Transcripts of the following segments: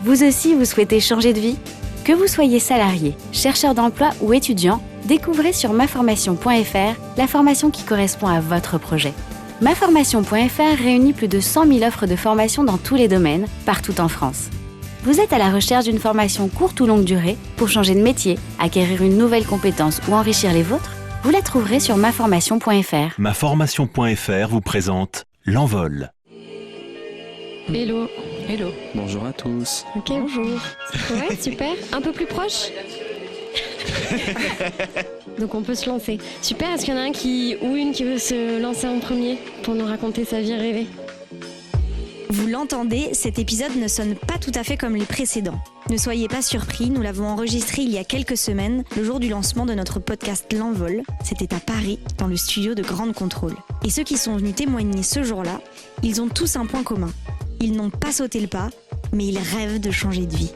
Vous aussi, vous souhaitez changer de vie ? Que vous soyez salarié, chercheur d'emploi ou étudiant, découvrez sur maformation.fr la formation qui correspond à votre projet. Maformation.fr réunit plus de 100 000 offres de formation dans tous les domaines, partout en France. Vous êtes à la recherche d'une formation courte ou longue durée pour changer de métier, acquérir une nouvelle compétence ou enrichir les vôtres ? Vous la trouverez sur maformation.fr. Maformation.fr vous présente L'Envol. Hello. Hello. Bonjour à tous. Ok, bonjour. Ouais, super. Un peu plus proche. Donc on peut se lancer. Super, est-ce qu'il y en a un ou une qui veut se lancer en premier pour nous raconter sa vie rêvée ? Vous l'entendez, cet épisode ne sonne pas tout à fait comme les précédents. Ne soyez pas surpris, nous l'avons enregistré il y a quelques semaines, le jour du lancement de notre podcast L'Envol. C'était à Paris, dans le studio de Grande Contrôle. Et ceux qui sont venus témoigner ce jour-là, ils ont tous un point commun. Ils n'ont pas sauté le pas, mais ils rêvent de changer de vie.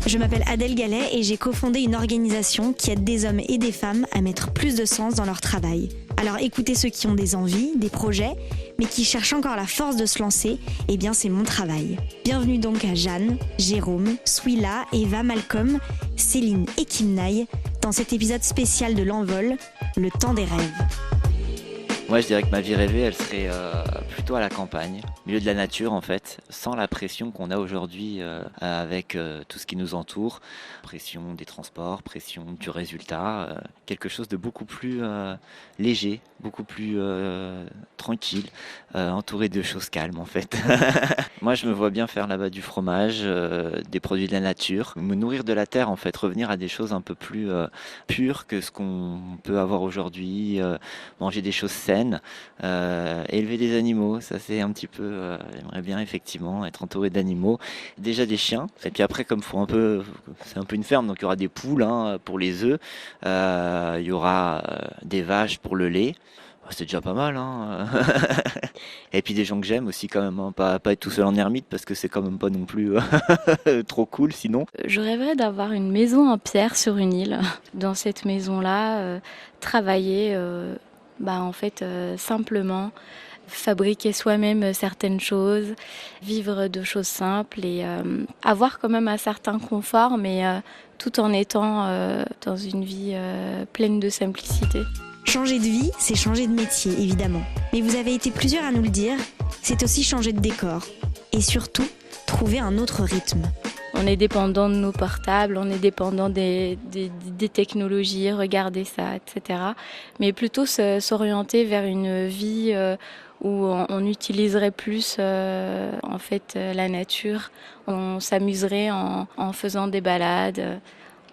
Je m'appelle Adèle Gallet et j'ai cofondé une organisation qui aide des hommes et des femmes à mettre plus de sens dans leur travail. Alors écoutez ceux qui ont des envies, des projets, mais qui cherchent encore la force de se lancer, eh bien c'est mon travail. Bienvenue donc à Jeanne, Jérôme, Souila, Eva, Malcolm, Céline et Kimnaï dans cet épisode spécial de L'Envol, le temps des rêves. Moi, je dirais que ma vie rêvée, elle serait plutôt à la campagne, au milieu de la nature en fait, sans la pression qu'on a aujourd'hui avec tout ce qui nous entoure. Pression des transports, pression du résultat, quelque chose de beaucoup plus léger, beaucoup plus tranquille, entouré de choses calmes en fait. Moi, je me vois bien faire là-bas du fromage, des produits de la nature, me nourrir de la terre en fait, revenir à des choses un peu plus pures que ce qu'on peut avoir aujourd'hui, manger des choses saines. Élever des animaux, ça c'est un petit peu, j'aimerais bien effectivement être entouré d'animaux, déjà des chiens, et puis après comme c'est un peu une ferme, donc il y aura des poules pour les œufs, il y aura des vaches pour le lait, c'est déjà pas mal et puis des gens que j'aime aussi quand même, pas être tout seul en ermite parce que c'est quand même pas non plus trop cool sinon. Je rêverais d'avoir une maison en pierre sur une île, dans cette maison-là, travailler simplement fabriquer soi-même certaines choses, vivre de choses simples et avoir quand même un certain confort, mais tout en étant dans une vie pleine de simplicité. Changer de vie, c'est changer de métier, évidemment. Mais vous avez été plusieurs à nous le dire, c'est aussi changer de décor. Et surtout, trouver un autre rythme. On est dépendant de nos portables, on est dépendant des technologies, regarder ça, etc. Mais plutôt s'orienter vers une vie où on utiliserait plus la nature. On s'amuserait en faisant des balades,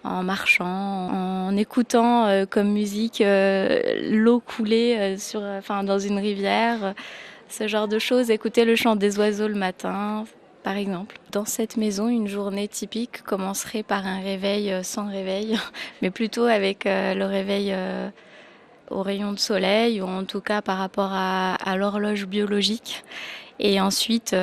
en marchant, en écoutant comme musique l'eau couler dans une rivière, ce genre de choses, écouter le chant des oiseaux le matin. Par exemple, dans cette maison, une journée typique commencerait par un réveil sans réveil, mais plutôt avec le réveil au rayon de soleil, ou en tout cas par rapport à l'horloge biologique. Et ensuite,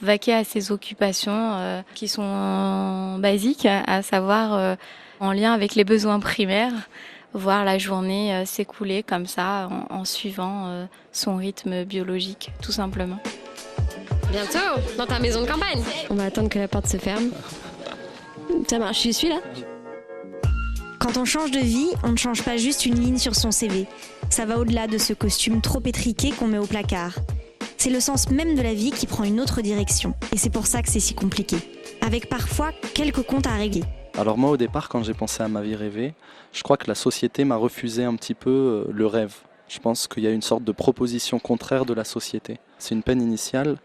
vaquer à ses occupations qui sont basiques, à savoir en lien avec les besoins primaires, voir la journée s'écouler comme ça, en suivant son rythme biologique, tout simplement. Bientôt, dans ta maison de campagne. On va attendre que la porte se ferme. Ça marche, je suis là. Quand on change de vie, on ne change pas juste une ligne sur son CV. Ça va au-delà de ce costume trop étriqué qu'on met au placard. C'est le sens même de la vie qui prend une autre direction. Et c'est pour ça que c'est si compliqué. Avec parfois quelques comptes à régler. Alors moi au départ, quand j'ai pensé à ma vie rêvée, je crois que la société m'a refusé un petit peu le rêve. Je pense qu'il y a une sorte de proposition contraire de la société. C'est une peine initiale.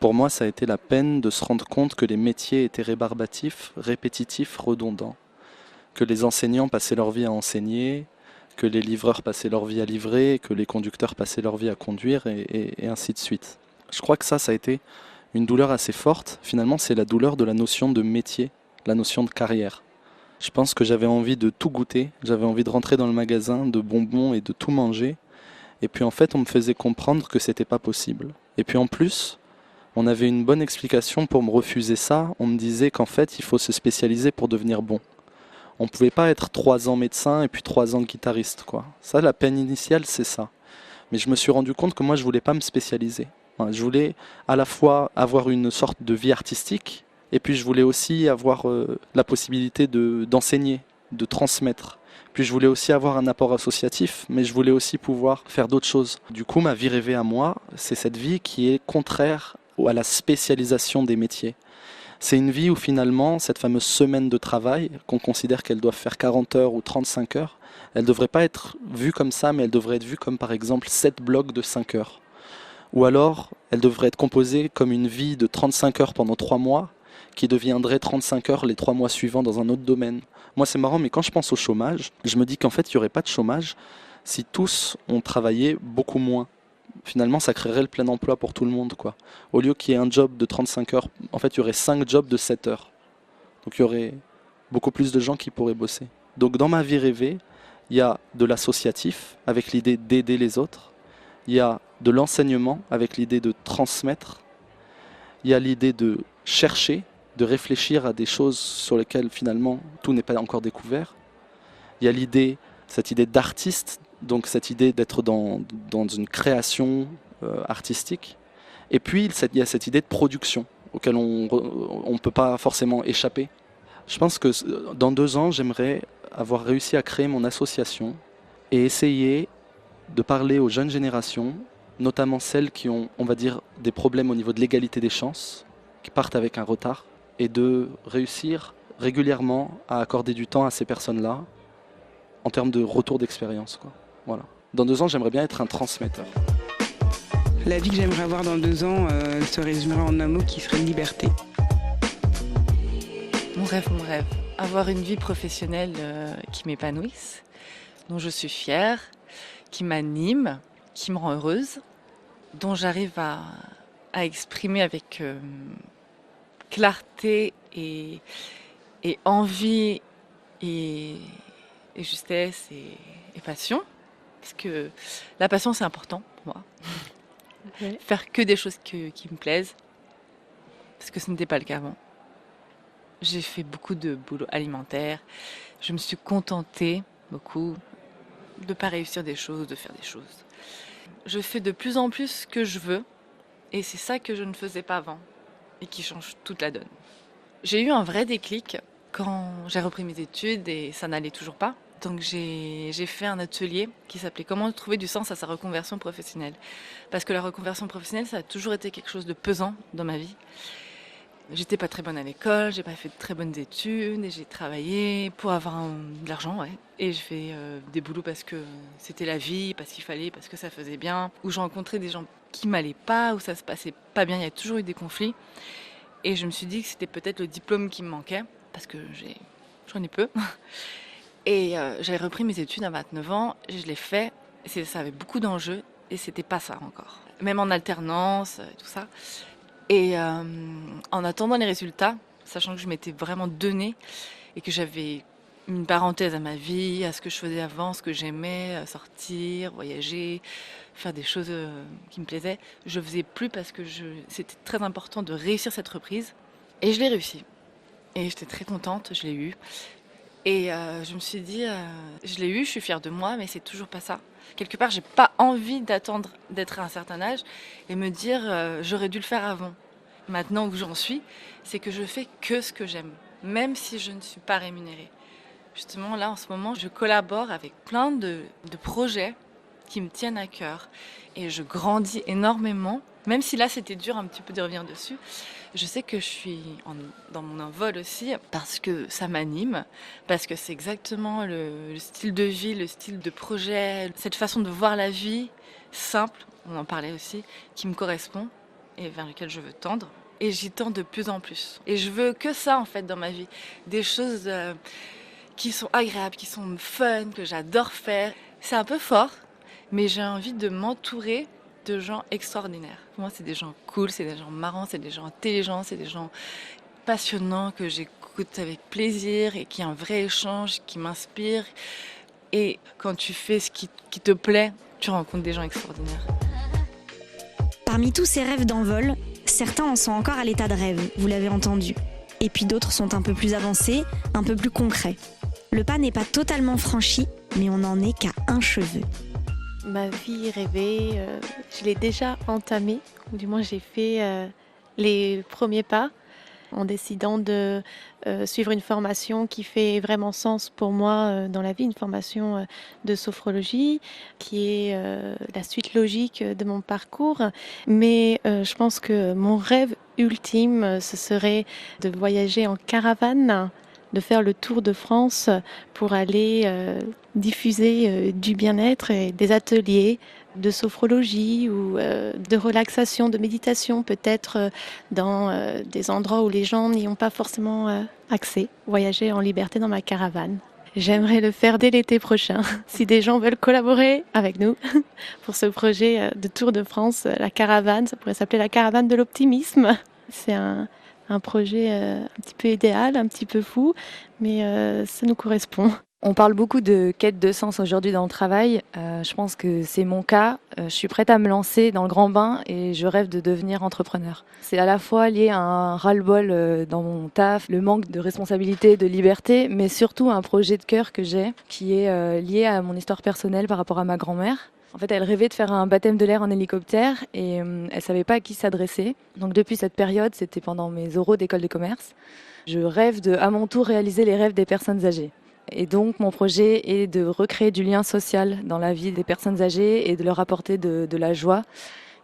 Pour moi, ça a été la peine de se rendre compte que les métiers étaient rébarbatifs, répétitifs, redondants. Que les enseignants passaient leur vie à enseigner, que les livreurs passaient leur vie à livrer, que les conducteurs passaient leur vie à conduire, et ainsi de suite. Je crois que ça a été une douleur assez forte. Finalement, c'est la douleur de la notion de métier, la notion de carrière. Je pense que j'avais envie de tout goûter, j'avais envie de rentrer dans le magasin de bonbons et de tout manger. Et puis en fait, on me faisait comprendre que c'était pas possible. Et puis en plus, on avait une bonne explication pour me refuser ça. On me disait qu'en fait, il faut se spécialiser pour devenir bon. On ne pouvait pas être 3 ans médecin et puis 3 ans guitariste, quoi. Ça, la peine initiale, c'est ça. Mais je me suis rendu compte que moi, je ne voulais pas me spécialiser. Je voulais à la fois avoir une sorte de vie artistique, Et puis je voulais aussi avoir la possibilité d'enseigner, de transmettre. Puis je voulais aussi avoir un apport associatif, mais je voulais aussi pouvoir faire d'autres choses. Du coup, ma vie rêvée à moi, c'est cette vie qui est contraire à la spécialisation des métiers. C'est une vie où finalement, cette fameuse semaine de travail, qu'on considère qu'elle doit faire 40 heures ou 35 heures, elle ne devrait pas être vue comme ça, mais elle devrait être vue comme par exemple 7 blocs de 5 heures. Ou alors, elle devrait être composée comme une vie de 35 heures pendant 3 mois, qui deviendrait 35 heures les 3 mois suivants dans un autre domaine. Moi, c'est marrant, mais quand je pense au chômage, je me dis qu'en fait, il n'y aurait pas de chômage si tous on travaillait beaucoup moins. Finalement, ça créerait le plein emploi pour tout le monde, quoi. Au lieu qu'il y ait un job de 35 heures, en fait, il y aurait 5 jobs de 7 heures. Donc, il y aurait beaucoup plus de gens qui pourraient bosser. Donc, dans ma vie rêvée, il y a de l'associatif, avec l'idée d'aider les autres. Il y a de l'enseignement, avec l'idée de transmettre. Il y a l'idée de chercher, de réfléchir à des choses sur lesquelles, finalement, tout n'est pas encore découvert. Il y a cette idée d'artiste, donc cette idée d'être dans une création artistique. Et puis il y a cette idée de production auquel on ne peut pas forcément échapper. Je pense que dans 2 ans, j'aimerais avoir réussi à créer mon association et essayer de parler aux jeunes générations, notamment celles qui ont, on va dire, des problèmes au niveau de l'égalité des chances, qui partent avec un retard, et de réussir régulièrement à accorder du temps à ces personnes-là en termes de retour d'expérience, quoi. Voilà. Dans 2 ans, j'aimerais bien être un transmetteur. La vie que j'aimerais avoir dans 2 ans se résumerait en un mot qui serait liberté. Mon rêve. Avoir une vie professionnelle qui m'épanouisse, dont je suis fière, qui m'anime, qui me rend heureuse, dont j'arrive à exprimer avec clarté et envie et justesse et passion. Parce que la passion, c'est important pour moi. Okay. Faire que des choses qui me plaisent. Parce que ce n'était pas le cas avant. J'ai fait beaucoup de boulot alimentaire. Je me suis contentée beaucoup de ne pas réussir des choses, de faire des choses. Je fais de plus en plus ce que je veux. Et c'est ça que je ne faisais pas avant. Et qui change toute la donne. J'ai eu un vrai déclic quand j'ai repris mes études et ça n'allait toujours pas. Donc j'ai fait un atelier qui s'appelait « Comment trouver du sens à sa reconversion professionnelle ». Parce que la reconversion professionnelle, ça a toujours été quelque chose de pesant dans ma vie. J'étais pas très bonne à l'école, j'ai pas fait de très bonnes études et j'ai travaillé pour avoir de l'argent, ouais. Et je fais des boulots parce que c'était la vie, parce qu'il fallait, parce que ça faisait bien. Où j'ai rencontré des gens qui m'allaient pas, où ça se passait pas bien, il y a toujours eu des conflits. Et je me suis dit que c'était peut-être le diplôme qui me manquait, parce que j'en ai peu. Et j'avais repris mes études à 29 ans, je l'ai fait, et ça avait beaucoup d'enjeux, et c'était pas ça encore. Même en alternance, tout ça. Et en attendant les résultats, sachant que je m'étais vraiment donnée, et que j'avais une parenthèse à ma vie, à ce que je faisais avant, ce que j'aimais, sortir, voyager, faire des choses qui me plaisaient, je faisais plus parce que c'était très important de réussir cette reprise. Et je l'ai réussi. Et j'étais très contente, je l'ai eu. Et je me suis dit, je l'ai eu, je suis fière de moi, mais c'est toujours pas ça. Quelque part, j'ai pas envie d'attendre d'être à un certain âge et me dire, j'aurais dû le faire avant. Maintenant où j'en suis, c'est que je fais que ce que j'aime, même si je ne suis pas rémunérée. Justement, là, en ce moment, je collabore avec plein de projets qui me tiennent à cœur. Et je grandis énormément, même si là, c'était dur un petit peu de revenir dessus. Je sais que je suis dans mon envol aussi parce que ça m'anime, parce que c'est exactement le style de vie, le style de projet, cette façon de voir la vie simple, on en parlait aussi, qui me correspond et vers lequel je veux tendre. Et j'y tends de plus en plus. Et je veux que ça, en fait, dans ma vie. Des choses qui sont agréables, qui sont fun, que j'adore faire. C'est un peu fort, mais j'ai envie de m'entourer de gens extraordinaires. Pour moi, c'est des gens cool, c'est des gens marrants, c'est des gens intelligents, c'est des gens passionnants que j'écoute avec plaisir et qui ont un vrai échange, qui m'inspirent. Et quand tu fais ce qui te plaît, tu rencontres des gens extraordinaires. Parmi tous ces rêves d'envol, certains en sont encore à l'état de rêve, vous l'avez entendu. Et puis d'autres sont un peu plus avancés, un peu plus concrets. Le pas n'est pas totalement franchi, mais on n'en est qu'à un cheveu. Ma vie rêvée, je l'ai déjà entamée, ou du moins j'ai fait les premiers pas. en décidant de suivre une formation qui fait vraiment sens pour moi dans la vie, une formation de sophrologie qui est la suite logique de mon parcours. Mais je pense que mon rêve ultime, ce serait de voyager en caravane, de faire le tour de France pour aller diffuser du bien-être et des ateliers de sophrologie ou de relaxation, de méditation, peut-être dans des endroits où les gens n'y ont pas forcément accès. Voyager en liberté dans ma caravane. J'aimerais le faire dès l'été prochain. Si des gens veulent collaborer avec nous pour ce projet de Tour de France, la caravane, ça pourrait s'appeler la caravane de l'optimisme. C'est un projet un petit peu idéal, un petit peu fou, mais ça nous correspond. On parle beaucoup de quête de sens aujourd'hui dans le travail. Je pense que c'est mon cas. Je suis prête à me lancer dans le grand bain et je rêve de devenir entrepreneur. C'est à la fois lié à un ras-le-bol dans mon taf, le manque de responsabilité, de liberté, mais surtout un projet de cœur que j'ai qui est lié à mon histoire personnelle par rapport à ma grand-mère. En fait, elle rêvait de faire un baptême de l'air en hélicoptère et elle savait pas à qui s'adresser. Donc depuis cette période, c'était pendant mes oraux d'école de commerce, je rêve de, à mon tour, réaliser les rêves des personnes âgées. Et donc, mon projet est de recréer du lien social dans la vie des personnes âgées et de leur apporter de la joie.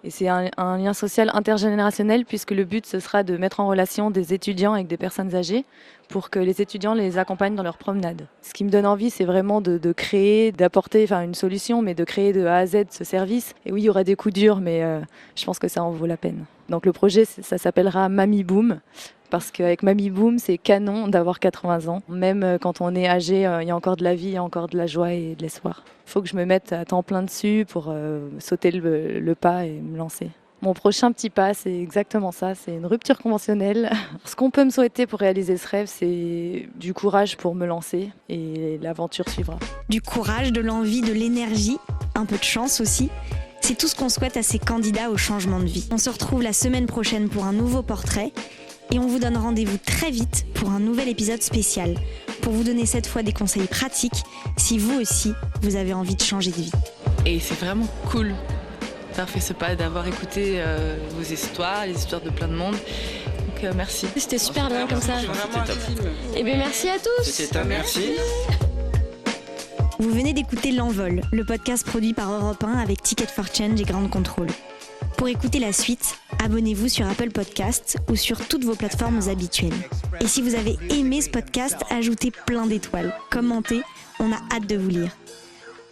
Et c'est un lien social intergénérationnel puisque le but, ce sera de mettre en relation des étudiants avec des personnes âgées pour que les étudiants les accompagnent dans leur promenade. Ce qui me donne envie, c'est vraiment de créer, d'apporter une solution, mais de créer de A à Z ce service. Et oui, il y aura des coups durs, mais je pense que ça en vaut la peine. Donc le projet, ça s'appellera Mamie Boom. Parce qu'avec Mamie Boom, c'est canon d'avoir 80 ans. Même quand on est âgé, il y a encore de la vie, il y a encore de la joie et de l'espoir. Il faut que je me mette à temps plein dessus pour sauter le pas et me lancer. Mon prochain petit pas, c'est exactement ça, c'est une rupture conventionnelle. Ce qu'on peut me souhaiter pour réaliser ce rêve, c'est du courage pour me lancer et l'aventure suivra. Du courage, de l'envie, de l'énergie, un peu de chance aussi. C'est tout ce qu'on souhaite à ces candidats au changement de vie. On se retrouve la semaine prochaine pour un nouveau portrait. Et on vous donne rendez-vous très vite pour un nouvel épisode spécial, pour vous donner cette fois des conseils pratiques si vous aussi, vous avez envie de changer de vie. Et c'est vraiment cool d'avoir fait ce pas, d'avoir écouté vos histoires, les histoires de plein de monde. Donc merci. C'était super bien comme ça. Et bien merci à tous. C'était un merci. Vous venez d'écouter L'Envol, le podcast produit par Europe 1 avec Ticket for Change et Ground Control. Pour écouter la suite, abonnez-vous sur Apple Podcasts ou sur toutes vos plateformes habituelles. Et si vous avez aimé ce podcast, ajoutez plein d'étoiles, commentez, on a hâte de vous lire.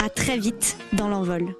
À très vite dans L'Envol.